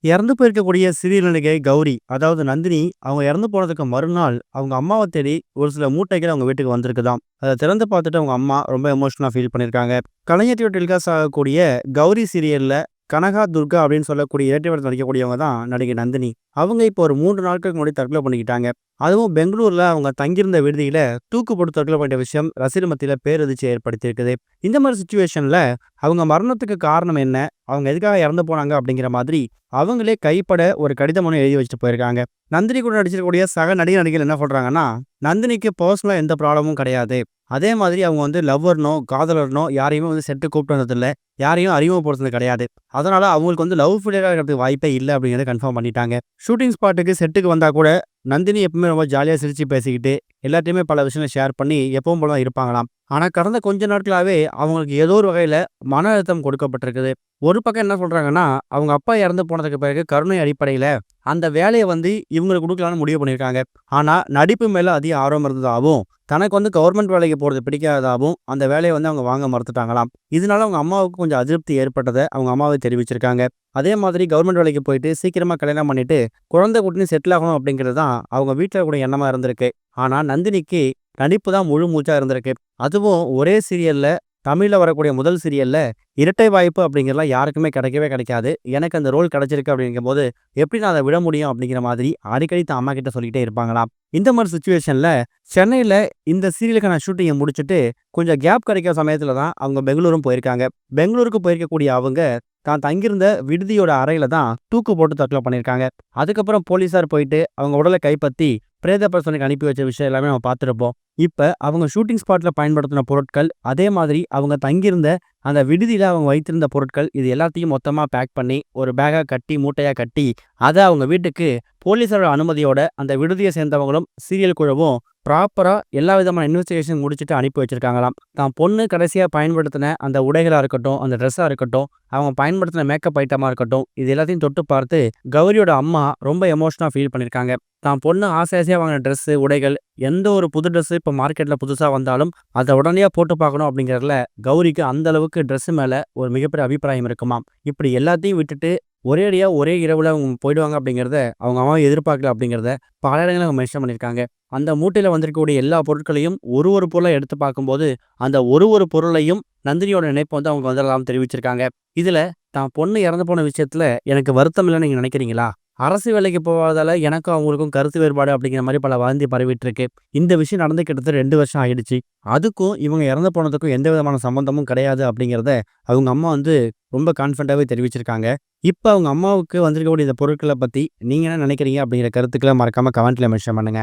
இறந்து போயிருக்கக்கூடிய சிறிய நடிகை கௌரி, அதாவது நந்தினி, அவங்க இறந்து போனதுக்கு மறுநாள், அவங்க அம்மாவ தேடி ஒரு சில மூட்டைகள் அவங்க வீட்டுக்கு வந்திருக்குதாம். அத திறந்து பார்த்துட்டு அவங்க அம்மா ரொம்ப எமோஷனலா ஃபீல் பண்ணியிருக்காங்க. கலைஞர் டிவி டெலிகாஸ்ட் ஆகக்கூடிய கௌரி சீரியல்ல கனகா, துர்கா அப்படின்னு சொல்லக்கூடிய இரட்டை வேடத்துல நடிக்கக்கூடியவங்க தான் நடிகை நந்தினி. அவங்க இப்போ ஒரு 3 நாட்களுக்கு முன்னாடி தற்கொலை பண்ணிக்கிட்டாங்க. அதுவும் பெங்களூர்ல அவங்க தங்கியிருந்த விடுதியில தூக்கு போட்டு தற்கொலை பண்ணிட்ட விஷயம் ரசிகர் மத்தியில பேரதிர்ச்சிய ஏற்படுத்தியிருக்குது. இந்த மாரி சிச்சுவேஷன்ல அவங்க மரணத்துக்கு காரணம் என்ன? அவங்க எதுக்காக இறந்து போனாங்க? அப்படிங்கிற மாதிரி அவங்களே கைப்பட ஒரு கடிதம் ஒண்ணு எழுதி வச்சுட்டு போயிருக்காங்க. நந்தினி கூட நடிச்சிருக்கக்கூடிய சக நடிகர், நடிகைகள் என்ன சொல்றாங்கன்னா, நந்தினிக்கு பெர்சனலா எந்த ப்ராப்ளமும் கிடையாது. அதே மாதிரி அவங்க லவ்வர்னோ, காதலர்னோ யாரையுமே செட்டுக்கு கூப்பிட்டு வந்ததில்ல. யாரையும் அறிமுகப்படுத்துனது கிடையாது. அதனால அவங்களுக்கு லவ் ஃபெயிலியர் ஆகுறதுக்கு வாய்ப்பே இல்ல அப்படிங்கிறத கன்ஃபார்ம் பண்ணிட்டாங்க. ஷூட்டிங் ஸ்பாட்டுக்கு, செட்டுக்கு வந்தா கூட நந்தினி எப்பவுமே ரொம்ப ஜாலியா சிரிச்சு பேசிக்கிட்டு, எல்லார்ட்டயுமே பல விஷயங்கள ஷேர் பண்ணி எப்பவும் போல தான் இருப்பாங்களாம். ஆனா கடந்த கொஞ்ச நாட்களாவே அவங்களுக்கு ஏதோ ஒரு வகையில மன அழுத்தம் கொடுக்கப்பட்டிருக்குது. ஒரு பக்கம் என்ன சொல்றாங்கன்னா, அவங்க அப்பா இறந்து போனதுக்கு பிறகு கருணை அடிப்படையில அந்த வேலைய இவங்களுக்கு குடுக்கலான்னு முடிவு பண்ணியிருக்காங்க. ஆனா நடிப்பு மேல அதிக ஆர்வம் இருந்ததாவும், தனக்கு கவர்மெண்ட் வேலைக்கு போறது பிடிக்காததாவும், அந்த வேலைய அவங்க வாங்க மறுத்துட்டாங்களாம். இதனால அவங்க அம்மாவுக்கு கொஞ்சம் அதிருப்தி ஏற்பட்டத அவங்க அம்மாவே தெரிவிச்சிருக்காங்க. அதே மாதிரி கவர்மெண்ட் வேலைக்கு போயிட்டு சீக்கிரமா கல்யாணம் பண்ணிட்டு, குழந்தை குட்டின்னு செட்டில் ஆகணும் அப்படிங்கிறது தான் அவங்க வீட்ல கூட எண்ணமா இருந்திருக்கு. ஆனா நந்தினிக்கு நடிப்பு தான் முழு மூச்சா இருந்திருக்கு. அதுவும் ஒரே சீரியல்ல, தமிழ்ல வரக்கூடிய முதல் சீரியல்ல இரட்டை வாய்ப்பு அப்படிங்கிறதெல்லாம் யாருக்குமே கிடைக்கவே கிடைக்காது. எனக்கு அந்த ரோல் கிடைச்சிருக்கு அப்படிங்கும்போது, எப்படி நான் அத விட முடியும்? அப்படிங்கிற மாதிரி அடிக்கடி தான் அம்மா கிட்ட சொல்லிட்டே இருப்பாங்களாம். இந்த மாரி சிச்சுவேஷன்ல சென்னையில இந்த சீரியலுக்கான ஷூட்டிங்க முடிச்சுட்டு, கொஞ்சம் கேப் கிடைக்கிற சமயத்துல தான் அவங்க பெங்களூரும் போயிருக்காங்க. பெங்களூருக்கு போயிருக்கக்கூடிய அவங்க, தான் தங்கியிருந்த விடுதியோட அறையில தான் தூக்கு போட்டு தற்கொலை பண்ணியிருக்காங்க. அதுக்கப்புறம் போலீஸார் போயிட்டு அவங்க உடல கைப்பத்தி பிரேத பரிசோதனைக்கு அனுப்பி வச்ச விஷயம் எல்லாமே நம்ம பார்த்திருப்போம். இப்ப அவங்க ஷூட்டிங் ஸ்பாட்ல பயன்படுத்தின பொருட்கள், அதே மாதிரி அவங்க தங்கியிருந்த அந்த விடுதியில அவங்க வைத்திருந்த பொருட்கள், இது எல்லாத்தையும் மொத்தமா பேக் பண்ணி, ஒரு பேக்கா கட்டி, மூட்டையா கட்டி, அத அவங்க வீட்டுக்கு போலீஸாரோட அனுமதியோட அந்த விடுதிய சேர்ந்தவங்களும், சீரியல் குழுவும் ப்ராப்பரா எல்லா விதமான இன்வெஸ்டிகேஷன் முடிச்சுட்டு அனுப்பி வச்சிருக்காங்களாம். தான் பொண்ணு கடைசியா பயன்படுத்தின அந்த உடைகளா இருக்கட்டும், அந்த ட்ரெஸ்ஸா இருக்கட்டும், அவங்க பயன்படுத்தின மேக்கப் ஐட்டமா இருக்கட்டும், இது எல்லாத்தையும் தொட்டு பார்த்து கௌரியோட அம்மா ரொம்ப எமோஷனலா ஃபீல் பண்ணியிருக்காங்க. தான் பொண்ணு ஆசை ஆசையா வாங்கின ட்ரெஸ்ஸு, உடைகள், எந்த ஒரு புது ட்ரெஸ்ஸு இப்ப மார்க்கெட்ல புதுசா வந்தாலும், அத உடனடியா போட்டு பார்க்கணும் அப்படிங்கிறதுல கௌரிக்கு அந்த அளவுக்கு ட்ரெஸ் மேல ஒரு மிகப்பெரிய அபிப்பிராயம் இருக்குமாம். இப்படி எல்லாத்தையும் விட்டுட்டு ஒரேடியா ஒரே இரவுல அவங்க போயிடுவாங்க அப்படிங்கிறத அவங்க அம்மாவும் எதிர்பார்க்கல அப்படிங்கிறத பல இடங்கள்ல அவங்க மென்ஷன் பண்ணியிருக்காங்க. அந்த மூட்டையில வந்திருக்கக்கூடிய எல்லா பொருட்களையும் ஒரு ஒரு பொருளா எடுத்து பார்க்கும்போது, அந்த ஒரு பொருளையும் நந்தினியோட நினைப்பு அவங்க வந்துடலாம் தெரிவிச்சிருக்காங்க. இதுல தான் பொண்ணு இறந்து போன விஷயத்துல எனக்கு வருத்தம் இல்லன்னு நீங்க நினைக்கிறீங்களா? அரசு வேலைக்கு போகாததால எனக்கும் அவங்களுக்கும் கருத்து வேறுபாடு அப்படிங்கிற மாரி பல வதந்தி பரவிட்டு இருக்கு. இந்த விஷயம் நடந்து கிட்டத்தட்ட 2 வருஷம் ஆயிடுச்சு. அதுக்கும் இவங்க இறந்து போனதுக்கும் எந்த விதமான சம்மந்தமும் கிடையாது அப்படிங்கிறத அவங்க அம்மா ரொம்ப கான்ஃபிடென்ட்டாவே தெரிவிச்சிருக்காங்க. இப்ப அவங்க அம்மாவுக்கு வந்திருக்கக்கூடிய இந்த பொருட்கள பத்தி நீங்க என்ன நினைக்கிறீங்க? அப்படிங்கிற கருத்துக்கள மறக்காம கமெண்ட்ல மென்ஷன் பண்ணுங்க.